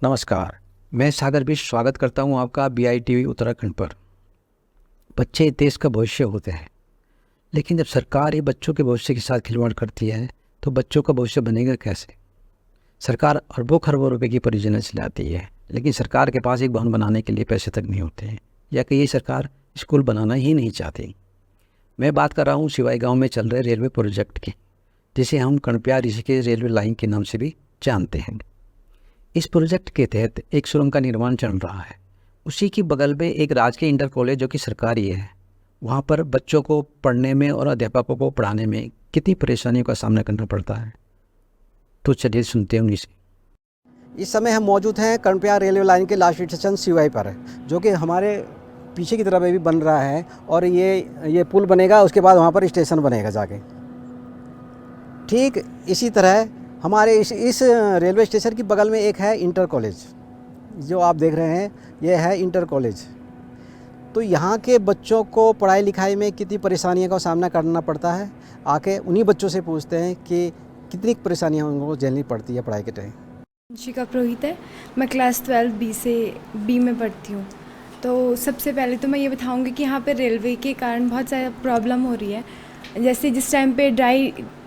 नमस्कार, मैं सागर भी स्वागत करता हूं आपका BITV उत्तराखंड पर। बच्चे देश का भविष्य होते हैं, लेकिन जब सरकार ये बच्चों के भविष्य के साथ खिलवाड़ करती है तो बच्चों का भविष्य बनेगा कैसे? सरकार अरबों खरबों रुपए की परियोजना चलाती है, लेकिन सरकार के पास एक भवन बनाने के लिए पैसे तक नहीं होते हैं, या कि ये सरकार स्कूल बनाना ही नहीं चाहती। मैं बात कर रहा हूँ सिवाई गाँव में चल रहे रेलवे प्रोजेक्ट की, जिसे हम कणप्या ऋषिकेश रेलवे लाइन के नाम से भी जानते हैं। इस प्रोजेक्ट के तहत एक सुरंग का निर्माण चल रहा है। उसी की बगल में एक राजकीय इंटर कॉलेज जो कि सरकारी है, वहाँ पर बच्चों को पढ़ने में और अध्यापकों को पढ़ाने में कितनी परेशानियों का सामना करना पड़ता है, तो चलिए सुनते हैं उन्हीं से। इस समय हम मौजूद हैं कणप्या रेलवे लाइन के लास्ट स्टेशन सिवाई पर, जो कि हमारे पीछे की तरफ भी बन रहा है। और ये पुल बनेगा, उसके बाद वहाँ पर स्टेशन बनेगा जाके। ठीक इसी तरह हमारे इस रेलवे स्टेशन की बगल में एक है इंटर कॉलेज, जो आप देख रहे हैं, ये है इंटर कॉलेज। तो यहाँ के बच्चों को पढ़ाई लिखाई में कितनी परेशानियों का सामना करना पड़ता है, आके उन्हीं बच्चों से पूछते हैं कि कितनी परेशानियाँ उनको झेलनी पड़ती है पढ़ाई के टाइम। शिखा पुरोहित है, मैं क्लास 12 बी में पढ़ती हूँ। तो सबसे पहले तो मैं ये बताऊँगी कि यहाँ पे रेलवे के कारण बहुत ज़्यादा प्रॉब्लम हो रही है। जैसे जिस टाइम पे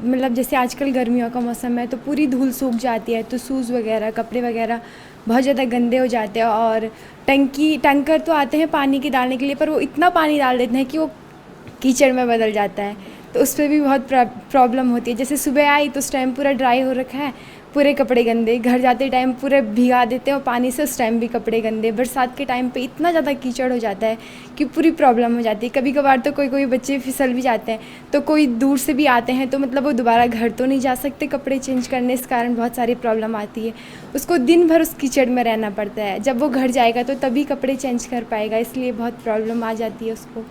मतलब जैसे आजकल गर्मियों का मौसम है तो पूरी धूल सूख जाती है, तो शूज़ वगैरह, कपड़े वगैरह बहुत ज़्यादा गंदे हो जाते हैं। और टैंकर तो आते हैं पानी के डालने के लिए, पर वो इतना पानी डाल देते हैं कि वो कीचड़ में बदल जाता है, तो उस पर भी बहुत प्रॉब्लम होती है। जैसे सुबह आई तो उस टाइम पूरा ड्राई हो रखा है, पूरे कपड़े गंदे, घर जाते टाइम पूरे भिगा देते हैं और पानी से उस टाइम भी कपड़े गंदे। बरसात के टाइम पे इतना ज़्यादा कीचड़ हो जाता है कि पूरी प्रॉब्लम हो जाती है। कभी कभार तो कोई बच्चे फिसल भी जाते हैं, तो कोई दूर से भी आते हैं तो मतलब वो दोबारा घर तो नहीं जा सकते कपड़े चेंज करने, इस कारण बहुत सारी प्रॉब्लम आती है। उसको दिन भर उस कीचड़ में रहना पड़ता है, जब वो घर जाएगा तो तभी कपड़े चेंज कर पाएगा, इसलिए बहुत प्रॉब्लम आ जाती है उसको।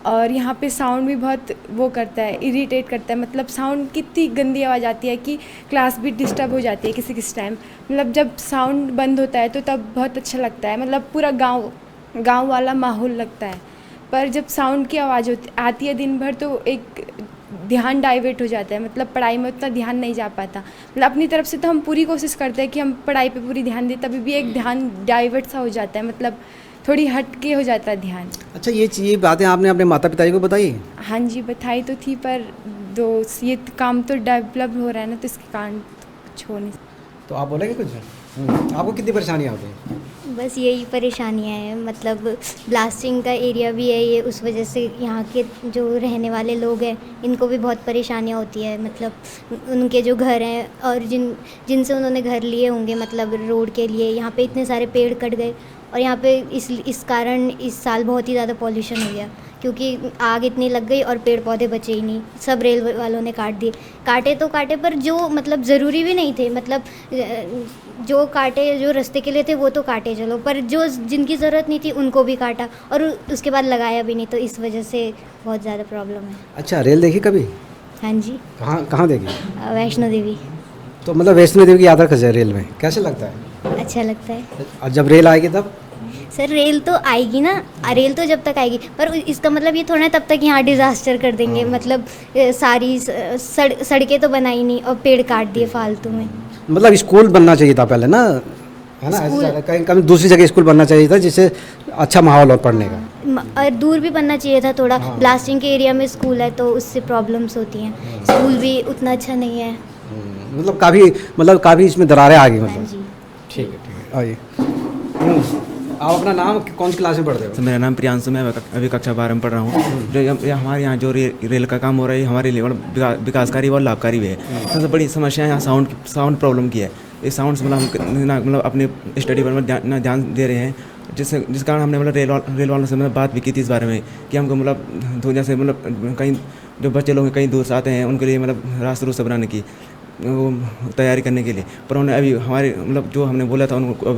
और यहाँ पे साउंड भी बहुत वो करता है, इरिटेट करता है। मतलब साउंड कितनी गंदी आवाज़ आती है कि क्लास भी डिस्टर्ब हो जाती है किसी टाइम। मतलब जब साउंड बंद होता है तो तब बहुत अच्छा लगता है, मतलब पूरा गांव वाला माहौल लगता है। पर जब साउंड की आवाज़ आती है दिन भर तो एक ध्यान डाइवर्ट हो जाता है, मतलब पढ़ाई में उतना ध्यान नहीं जा पाता। मतलब अपनी तरफ से तो हम पूरी कोशिश करते हैं कि हम पढ़ाई पे पूरी ध्यान दें, तभी भी एक ध्यान डाइवर्ट सा हो जाता है, मतलब थोड़ी हट के हो जाता है ध्यान। अच्छा, ये बातें आपने अपने माता पिता को बताई? हाँ जी, बताई तो थी, पर ये काम तो डेवलप हो रहा है ना, तो इसके कारण कुछ हो नहीं। तो आप बोलेंगे कुछ? आपको कितनी परेशानियाँ होती हैं? बस यही परेशानियाँ हैं, मतलब ब्लास्टिंग का एरिया भी है ये, उस वजह से यहाँ के जो रहने वाले लोग हैं इनको भी बहुत परेशानियाँ होती है। मतलब उनके जो घर हैं और जिनसे उन्होंने घर लिए होंगे, मतलब रोड के लिए, यहाँ पे इतने सारे पेड़ कट गए और यहाँ पे इस कारण इस साल बहुत ही ज़्यादा पॉल्यूशन हो गया, क्योंकि आग इतनी लग गई और पेड़ पौधे बचे ही नहीं, सब रेल वालों ने काट दिए। काटे तो काटे, पर जो मतलब ज़रूरी भी नहीं थे, मतलब जो काटे, जो रास्ते के लिए थे वो तो काटे चलो, पर जो जिनकी ज़रूरत नहीं थी उनको भी काटा और उसके बाद लगाया भी नहीं, तो इस वजह से बहुत ज़्यादा प्रॉब्लम है। अच्छा, रेल देखी कभी? हाँ जी। कहाँ देखी? वैष्णो देवी। तो मतलब वैष्णो देवी की यात्रा कैसे है रेल में, कैसे लगता है? अच्छा लगता है। और जब रेल आएगी तब? सर रेल तो आएगी ना, रेल तो जब तक आएगी, पर इसका मतलब ये थोड़ा तब तक यहाँ डिज़ास्टर कर देंगे। मतलब सारी सड़कें तो बनाई नहीं और पेड़ काट दिए फालतू में। मतलब स्कूल बनना चाहिए था पहले ना, है ना? ऐसे कहीं दूसरी जगह स्कूल बनना चाहिए था जिससे अच्छा माहौल हो पढ़ने का। और दूर भी बनना चाहिए था थोड़ा। ब्लास्टिंग के एरिया में स्कूल है तो उससे प्रॉब्लम्स होती हैं। स्कूल भी उतना अच्छा नहीं है, मतलब काफ़ी इसमें दरारें आ गई। हाँ मतलब जी। ठीक है, आइए। आप अपना नाम, कौन सी क्लास में पढ़ते हो? तो मेरा नाम प्रियांशु, मैं अभी कक्षा 12 में पढ़ रहा हूँ। जो हमारे यहाँ जो रेल का काम हो रहा है हमारे लिए विकासकारी और लाभकारी भी है। सबसे बड़ी समस्या यहाँ साउंड प्रॉब्लम की है। इस साउंड से मतलब अपने स्टडी पर ध्यान दे रहे हैं, जिस कारण हमने मतलब रेल वालों से मतलब बात भी की थी इस बारे में कि हमको मतलब जैसे मतलब कहीं जो बच्चे लोग कहीं दूर से आते हैं उनके लिए मतलब रास्ते रूस्ते बनाने की वो तैयारी करने के लिए, पर उन्होंने अभी हमारे मतलब जो हमने बोला था उनको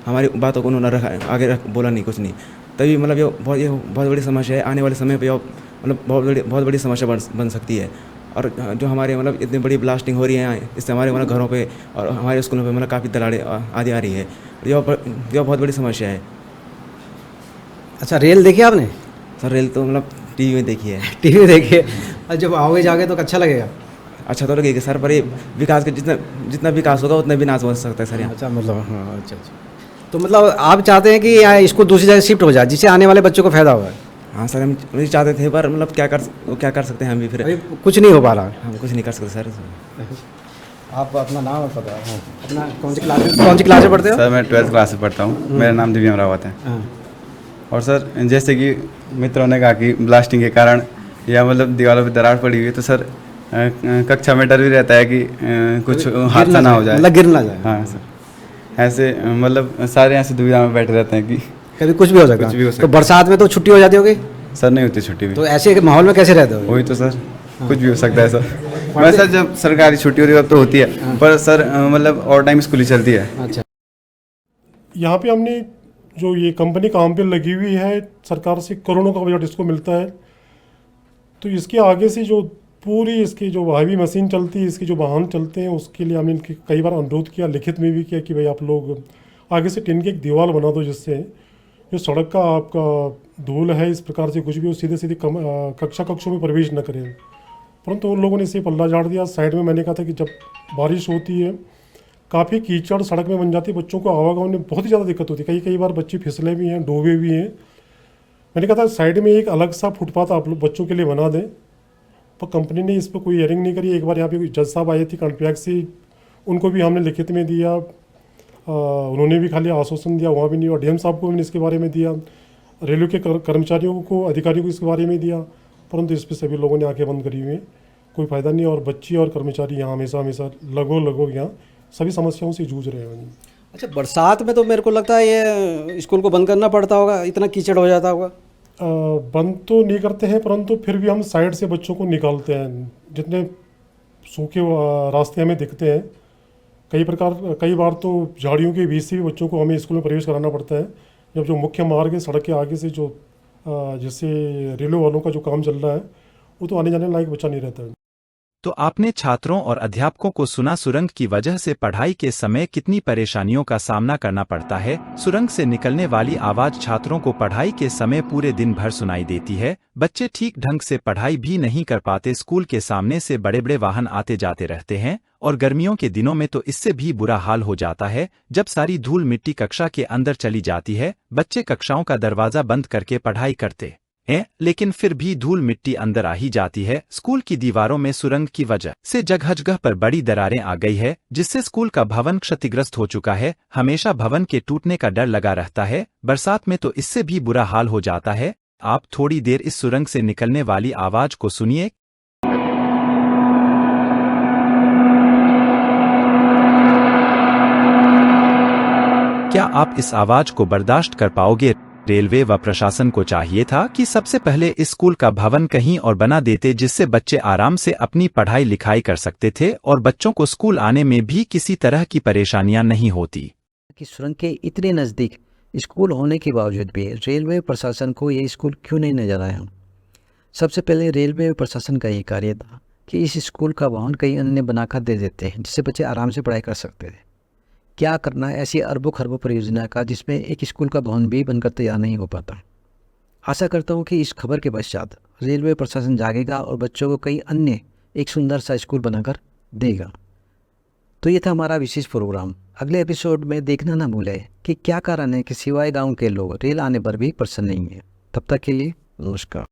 हमारी बातों को उन्होंने आगे बोला नहीं, कुछ नहीं। तभी मतलब ये बहुत बड़ी समस्या है। आने वाले समय पे मतलब बहुत बड़ी समस्या बन सकती है। और जो हमारे मतलब इतनी बड़ी ब्लास्टिंग हो रही है यहाँ, इससे हमारे मतलब घरों पे और हमारे स्कूलों पे मतलब काफ़ी दरारें आदि आ रही है। यह बहुत बड़ी समस्या है। अच्छा, रेल देखी आपने? सर रेल तो मतलब टीवी में देखी है। टीवी में देखी है। जब आओगे जाओगे तो अच्छा लगेगा? अच्छा तो लगेगा सर, पर ये विकास के जितना जितना विकास होगा उतना विनाश हो सकता है सर यहाँ। अच्छा मतलब हाँ अच्छा अच्छा। तो मतलब आप चाहते हैं कि यहाँ स्कूल दूसरी जगह शिफ्ट हो जाए जिससे आने वाले बच्चों को फायदा होगा? हाँ सर, हम वही चाहते थे, पर मतलब क्या कर सकते हैं हम भी फिर। अभी कुछ नहीं हो पा रहा। हम कुछ नहीं कर सकते सर। आप अपना नाम और पता हाँ अपना कौन सी क्लास में पढ़ते हो? सर मैं 12th क्लास में पढ़ता हूँ। मेरा नाम दिव्यम रावत है। हाँ और सर जैसे कि मित्रों ने कहा कि ब्लास्टिंग के कारण या मतलब दीवारों पर दरार पड़ी हुई है, तो सर कक्षा में डर भी रहता है कि कुछ हादसा ना हो जाए, मतलब गिर ना जाए। हाँ सर, ऐसे मतलब सारे यहाँ से दुविधा में बैठे रहते हैं कि कभी कुछ भी हो सकता कुछ भी हो है। सकता तो बरसात में तो छुट्टी हो जाती होगी, सर नहीं होती छुट्टी भी। तो ऐसे माहौल में कैसे रहते हो? वही तो सर, कुछ भी हो सकता है सर। वैसे जब सरकारी छुट्टी होती है तब तो होती है, पर सर मतलब और टाइम स्कूल ही चलती है। अच्छा यहाँ पे हमने जो ये कंपनी काम पे लगी हुई है, सरकार से करोड़ों का बजट इसको मिलता है। तो इसके आगे से जो पूरी इसकी जो हैवी मशीन चलती है, इसके जो वाहन चलते हैं, उसके लिए हमने इनके कई बार अनुरोध किया, लिखित में भी किया कि भाई आप लोग आगे से टिन की एक दीवार बना दो जिससे जो सड़क का आपका धूल है इस प्रकार से कुछ भी सीधे सीधे कक्षों में प्रवेश न करें। परंतु उन लोगों ने इसे पल्ला झाड़ दिया। साइड में मैंने कहा था कि जब बारिश होती है काफ़ी कीचड़ सड़क में बन जाती है, बच्चों को आवागमन में बहुत ही ज़्यादा दिक्कत होती है। कई बार बच्चे फिसले भी हैं, डूबे भी हैं। मैंने कहा था साइड में एक अलग सा फुटपाथ आप लोग बच्चों के लिए बना दें, पर कंपनी ने इस पर कोई हियरिंग नहीं करी। एक बार यहाँ पे जज साहब आए थे कॉन्ट्रैक्ट से, उनको भी हमने लिखित में दिया, उन्होंने भी खाली आश्वासन दिया, वहाँ भी नहीं। और डीएम साहब को भी इसके बारे में दिया, रेलवे के कर्मचारियों को, अधिकारियों को इसके बारे में दिया, परंतु इस पर सभी लोगों ने आंखें बंद करी हुई हैं। कोई फ़ायदा नहीं। और बच्ची और कर्मचारी यहाँ हमेशा लगभग यहाँ सभी समस्याओं से जूझ रहे हैं। अच्छा, बरसात में तो मेरे को लगता है ये स्कूल को बंद करना पड़ता होगा, इतना कीचड़ हो जाता होगा। बंद तो नहीं करते हैं, परंतु फिर भी हम साइड से बच्चों को निकालते हैं। जितने सूखे रास्ते हमें दिखते हैं, कई बार तो झाड़ियों के बीच से भी बच्चों को हमें स्कूल में प्रवेश कराना पड़ता है। जब जो मुख्य मार्ग है सड़क के आगे से जो जैसे रेलवे वालों का जो काम चल रहा है, वो तो आने जाने लायक बच्चा नहीं रहता है। तो आपने छात्रों और अध्यापकों को सुना सुरंग की वजह से पढ़ाई के समय कितनी परेशानियों का सामना करना पड़ता है। सुरंग से निकलने वाली आवाज छात्रों को पढ़ाई के समय पूरे दिन भर सुनाई देती है। बच्चे ठीक ढंग से पढ़ाई भी नहीं कर पाते। स्कूल के सामने से बड़े बड़े वाहन आते जाते रहते हैं और गर्मियों के दिनों में तो इससे भी बुरा हाल हो जाता है जब सारी धूल मिट्टी कक्षा के अंदर चली जाती है। बच्चे कक्षाओं का दरवाजा बंद करके पढ़ाई करते हैं, लेकिन फिर भी धूल मिट्टी अंदर आ ही जाती है। स्कूल की दीवारों में सुरंग की वजह से जगह जगह पर बड़ी दरारें आ गई है, जिससे स्कूल का भवन क्षतिग्रस्त हो चुका है। हमेशा भवन के टूटने का डर लगा रहता है। बरसात में तो इससे भी बुरा हाल हो जाता है। आप थोड़ी देर इस सुरंग से निकलने वाली आवाज को सुनिए। क्या आप इस आवाज को बर्दाश्त कर पाओगे? रेलवे व प्रशासन को चाहिए था कि सबसे पहले इस स्कूल का भवन कहीं और बना देते, जिससे बच्चे आराम से अपनी पढ़ाई लिखाई कर सकते थे और बच्चों को स्कूल आने में भी किसी तरह की परेशानियां नहीं होती। कि सुरंग के इतने नज़दीक स्कूल होने के बावजूद भी रेलवे प्रशासन को ये स्कूल क्यों नहीं नजर आया? सबसे पहले रेलवे प्रशासन का ये कार्य था कि इस स्कूल का भवन कहीं अन्य बनाकर दे देते हैं, जिससे बच्चे आराम से पढ़ाई कर सकते थे। क्या करना है ऐसी अरबों खरबों परियोजना का जिसमें एक स्कूल का भवन भी बनकर तैयार नहीं हो पाता। आशा करता हूँ कि इस खबर के पश्चात रेलवे प्रशासन जागेगा और बच्चों को कई अन्य एक सुंदर सा स्कूल बनाकर देगा। तो ये था हमारा विशेष प्रोग्राम। अगले एपिसोड में देखना ना भूलें कि क्या कारण है कि सिवाय गांव के लोग रेल आने पर भी प्रसन्न नहीं है। तब तक के लिए नमस्कार।